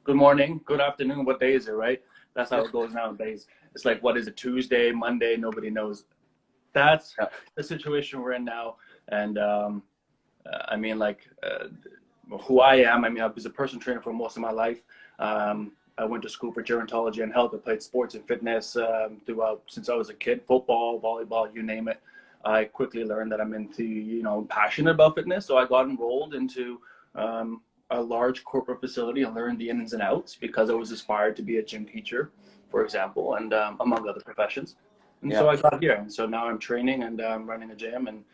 good morning, good afternoon, what day is it, right? That's how it goes nowadays. It's like, what is it, Tuesday, Monday, nobody knows. That's Yeah. the situation we're in now. And I mean, like, who I am, I mean, I was a personal trainer for most of my life. I went to school for gerontology and health. I played sports and fitness throughout since I was a kid, football, volleyball, you name it. I quickly learned that I'm into, passionate about fitness. So I got enrolled into um, a large corporate facility and learned the ins and outs because I was inspired to be a gym teacher, for example, and among other professions. And Yeah. so I got here. And so now I'm training and running a gym and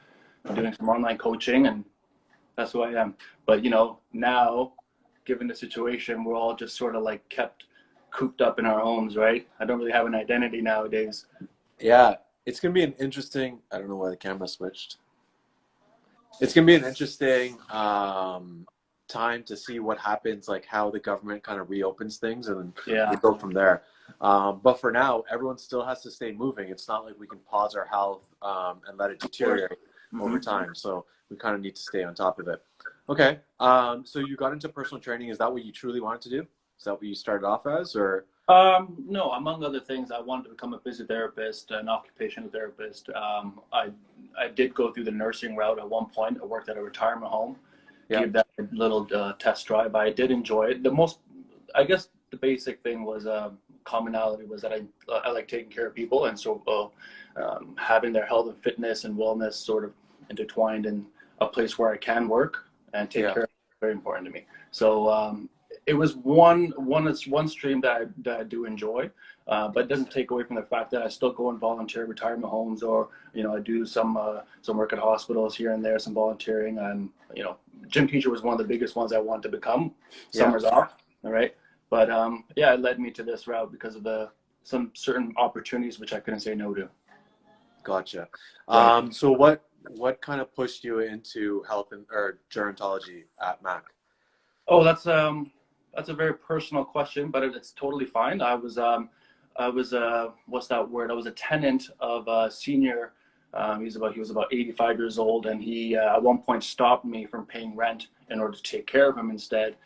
I'm doing some online coaching, and that's who I am. But now, given the situation, we're all just sort of like kept cooped up in our homes, right? I don't really have an identity nowadays. Yeah. It's going to be an interesting, I don't know why the camera switched. It's going to be an interesting time to see what happens, like how the government kind of reopens things, and then we Yeah. go from there. But for now, everyone still has to stay moving. It's not like we can pause our health and let it Of course. deteriorate over Hmm. time. So we kind of need to stay on top of it. Okay. So you got into personal training. Is that what you truly wanted to do? Is that what you started off as, or? No, among other things, I wanted to become a physiotherapist, an occupational therapist. I did go through the nursing route at one point. I worked at a retirement home, Yeah. gave that a little test drive. I did enjoy it. I guess, the basic thing was commonality was that I like taking care of people, and so having their health and fitness and wellness sort of intertwined in a place where I can work and take Yeah. care of it is very important to me. So it was one stream that I do enjoy, but it doesn't take away from the fact that I still go and volunteer at retirement homes, or I do some work at hospitals here and there, some volunteering, and gym teacher was one of the biggest ones I wanted to become. Yeah. Summers off, all right, but yeah, it led me to this route because of some certain opportunities which I couldn't say no to. Gotcha. Right. So what kind of pushed you into health and or gerontology at Mac? Oh, that's a very personal question, but it's totally fine. I was what's that word? I was a tenant of a senior. He was about 85 years old, and he at one point stopped me from paying rent in order to take care of him instead.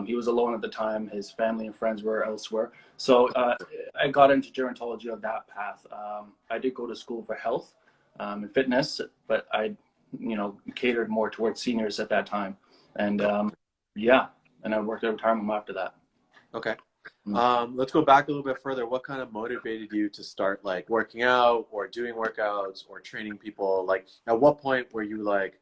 He was alone at the time. His family and friends were elsewhere. So I got into gerontology on that path. I did go to school for health and fitness, but I catered more towards seniors at that time. And yeah, and I worked at a retirement home after that. Okay. Mm. Let's go back a little bit further. What kind of motivated you to start like working out or doing workouts or training people? Like at what point were you like,